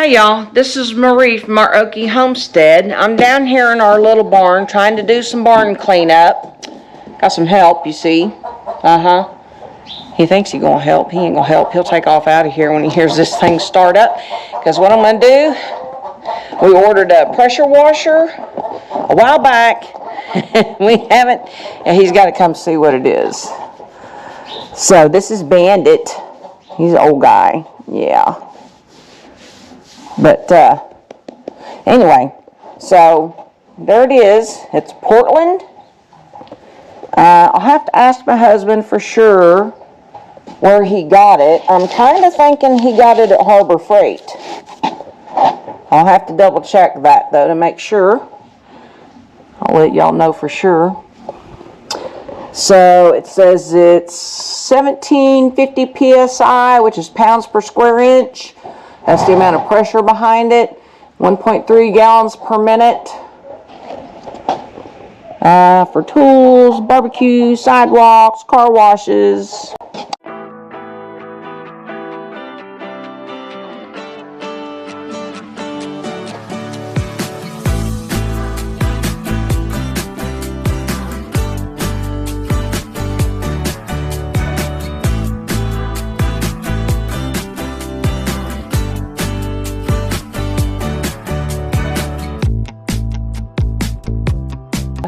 y'all, this is Marie from our Okie Homestead. I'm down here in our little barn trying to do some barn cleanup. Got some help, you see. He thinks he's gonna help. He ain't gonna help. He'll take off out of here when he hears this thing start up. Because what I'm gonna do, we ordered a pressure washer a while back. We haven't, and he's got to come see what it is. So this is Bandit. He's an old guy, yeah. But anyway, so there it is. It's Portland. I'll have to ask my husband for sure where he got it. I'm kind of thinking he got it at Harbor Freight. I'll have to double check that though to make sure. I'll let y'all know for sure. So it says it's 1750 psi, which is pounds per square inch. That's the amount of pressure behind it. 1.3 gallons per minute. For tools, barbecue, sidewalks, car washes.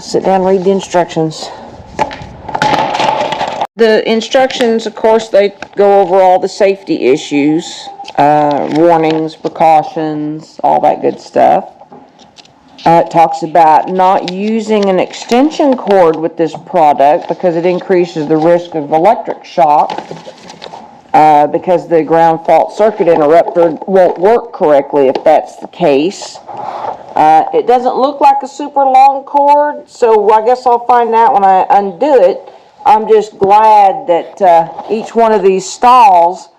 Sit down and read the instructions. The instructions, of course, they go over all the safety issues, warnings, precautions, all that good stuff. It talks about not using an extension cord with this product because it increases the risk of electric shock because the ground fault circuit interrupter won't work correctly if that's the case. It doesn't look like a super long cord, so I guess I'll find out when I undo it. I'm just glad that each one of these stalls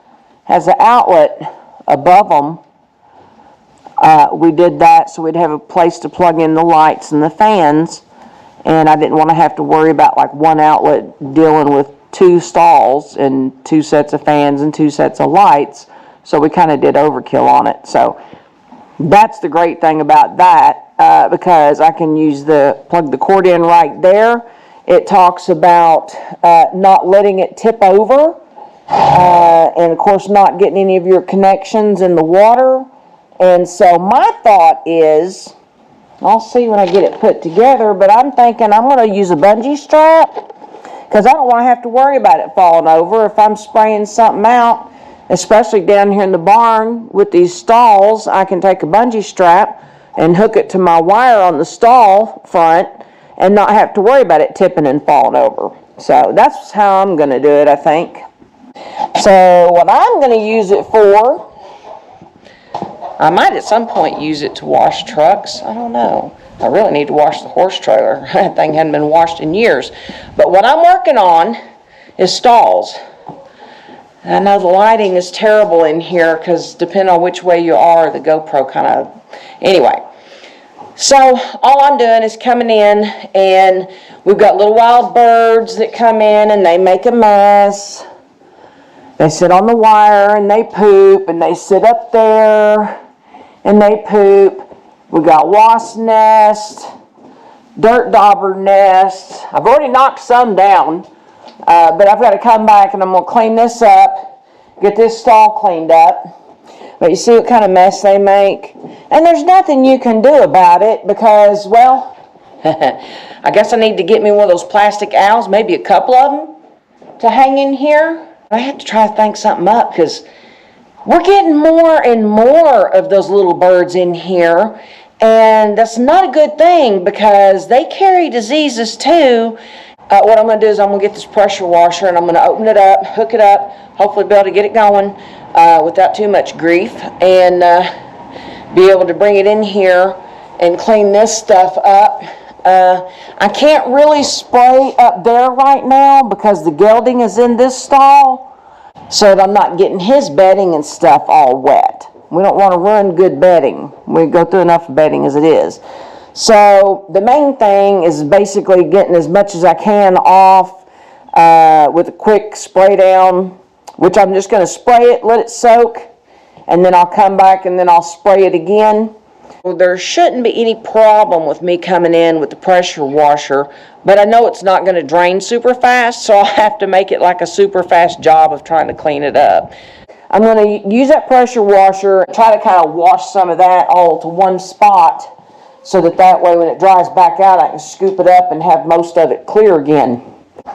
has an outlet above them. We did that so we'd have a place to plug in the lights and the fans, and I didn't want to have to worry about like one outlet dealing with two stalls and two sets of fans and two sets of lights, so we kind of did overkill on it. So that's the great thing about that, because I can plug the cord in right there. It talks about not letting it tip over, and of course not getting any of your connections in the water. And so my thought is, I'll see when I get it put together, but I'm thinking I'm going to use a bungee strap, because I don't want to have to worry about it falling over if I'm spraying something out. Especially down here in the barn with these stalls, I can take a bungee strap and hook it to my wire on the stall front and not have to worry about it tipping and falling over. So that's how I'm going to do it, I think. So what I'm going to use it for, I might at some point use it to wash trucks. I don't know. I really need to wash the horse trailer. That thing hadn't been washed in years. But what I'm working on is stalls. I know the lighting is terrible in here because depending on which way you are, the GoPro kind of... Anyway, so all I'm doing is coming in, and we've got little wild birds that come in and they make a mess. They sit on the wire and they poop, and they sit up there and they poop. We got wasp nests, dirt dauber nests. I've already knocked some down. But I've got to come back and I'm going to clean this up, get this stall cleaned up. But you see what kind of mess they make? And there's nothing you can do about it because, well, I guess I need to get me one of those plastic owls, maybe a couple of them, to hang in here. I have to try to think something up because we're getting more and more of those little birds in here. And that's not a good thing because they carry diseases too. What I'm going to do is I'm going to get this pressure washer and I'm going to open it up, hook it up, hopefully be able to get it going without too much grief, and be able to bring it in here and clean this stuff up. I can't really spray up there right now because the gelding is in this stall, so that I'm not getting his bedding and stuff all wet. We don't want to ruin good bedding. We go through enough bedding as it is. So the main thing is basically getting as much as I can off with a quick spray down, which I'm just going to spray it, let it soak, and then I'll come back and then I'll spray it again. Well, there shouldn't be any problem with me coming in with the pressure washer, but I know it's not going to drain super fast, so I'll have to make it like a super fast job of trying to clean it up. I'm going to use that pressure washer and try to kind of wash some of that all to one spot, so that way when it dries back out, I can scoop it up and have most of it clear again.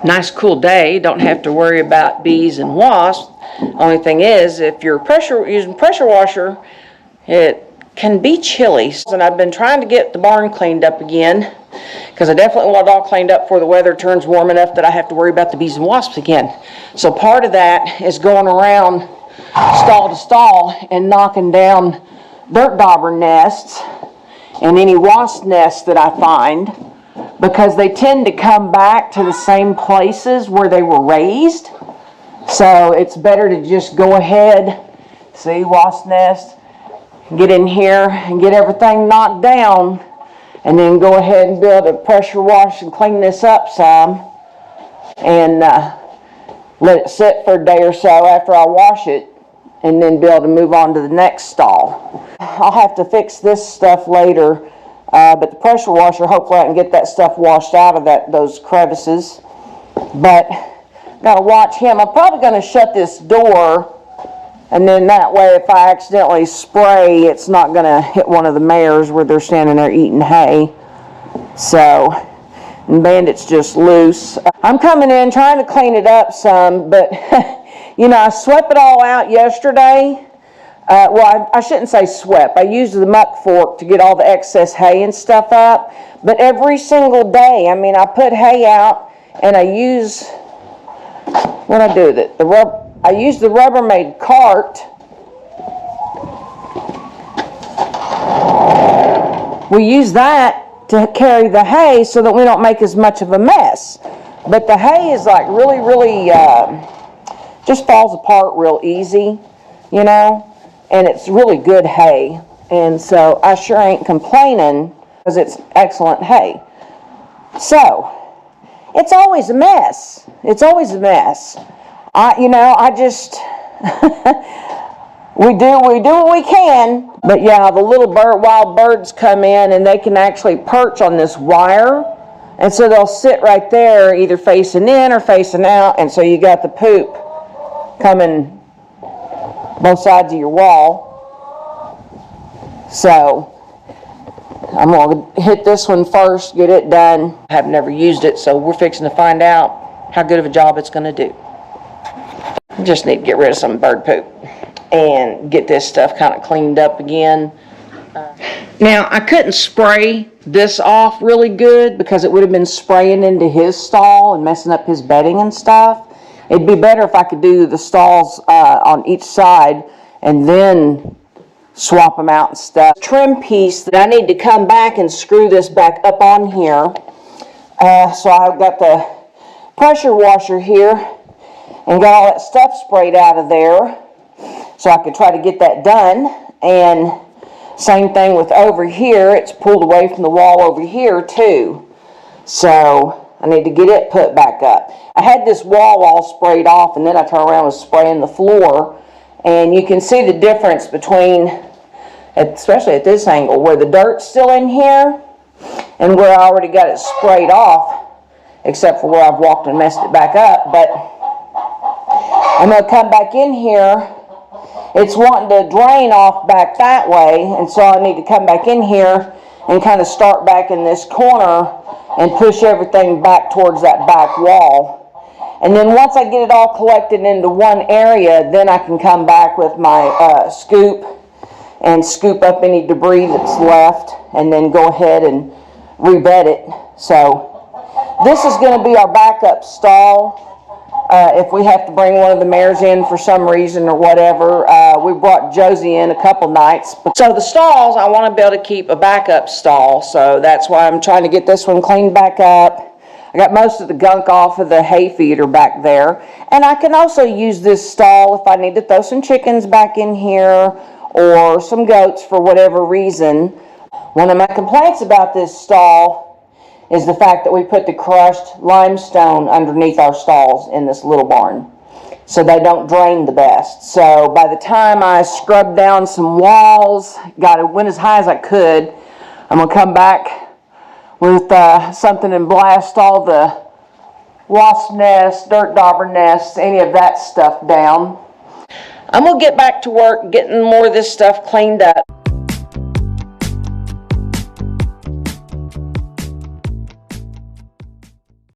Nice cool day, don't have to worry about bees and wasps. Only thing is, if you're using pressure washer, it can be chilly. And I've been trying to get the barn cleaned up again, because I definitely want it all cleaned up before the weather turns warm enough that I have to worry about the bees and wasps again. So part of that is going around stall to stall and knocking down dirt dauber nests and any wasp nests that I find, because they tend to come back to the same places where they were raised. So it's better to just go ahead, see, wasp nest, get in here and get everything knocked down, and then go ahead and build a pressure wash and clean this up some, and let it sit for a day or so after I wash it, and then be able to move on to the next stall. I'll have to fix this stuff later, but the pressure washer, hopefully I can get that stuff washed out of those crevices. But gotta watch him. I'm probably gonna shut this door, and then that way if I accidentally spray, it's not gonna hit one of the mares where they're standing there eating hay. So, and Bandit's just loose. I'm coming in trying to clean it up some, but you know, I swept it all out yesterday. Well, I shouldn't say swept. I used the muck fork to get all the excess hay and stuff up. But every single day, I mean, I put hay out, and I use, what I do with it? I use the Rubbermaid cart. We use that to carry the hay so that we don't make as much of a mess. But the hay is like really, just falls apart real easy, you know, and it's really good hay. And so I sure ain't complaining, because it's excellent hay. So, it's always a mess. It's always a mess. I just, we do what we can. But yeah, the little wild birds come in, and they can actually perch on this wire. And so they'll sit right there, either facing in or facing out. And so you got the poop coming both sides of your wall. So I'm going to hit this one first, get it done. I have never used it, so we're fixing to find out how good of a job it's going to do. Just need to get rid of some bird poop and get this stuff kind of cleaned up again. Now, I couldn't spray this off really good because it would have been spraying into his stall and messing up his bedding and stuff. It'd be better if I could do the stalls on each side and then swap them out and stuff. Trim piece that I need to come back and screw this back up on here. So I've got the pressure washer here and got all that stuff sprayed out of there, so I could try to get that done. And same thing with over here, it's pulled away from the wall over here too, so I need to get it put back up. I had this wall all sprayed off, and then I turned around and was spraying the floor, and you can see the difference between, especially at this angle, where the dirt's still in here and where I already got it sprayed off, except for where I've walked and messed it back up. But I'm going to come back in here. It's wanting to drain off back that way, and so I need to come back in here and kind of start back in this corner and push everything back towards that back wall. And then once I get it all collected into one area, then I can come back with my scoop and scoop up any debris that's left, and then go ahead and rebed it. So this is going to be our backup stall. If we have to bring one of the mares in for some reason or whatever. We brought Josie in a couple nights. So the stalls, I want to be able to keep a backup stall, so that's why I'm trying to get this one cleaned back up. I got most of the gunk off of the hay feeder back there. And I can also use this stall if I need to throw some chickens back in here or some goats for whatever reason. One of my complaints about this stall is the fact that we put the crushed limestone underneath our stalls in this little barn. so they don't drain the best. So by the time I scrubbed down some walls, went as high as I could, I'm going to come back with something and blast all the wasp nests, dirt dauber nests, any of that stuff down. I'm going to get back to work getting more of this stuff cleaned up.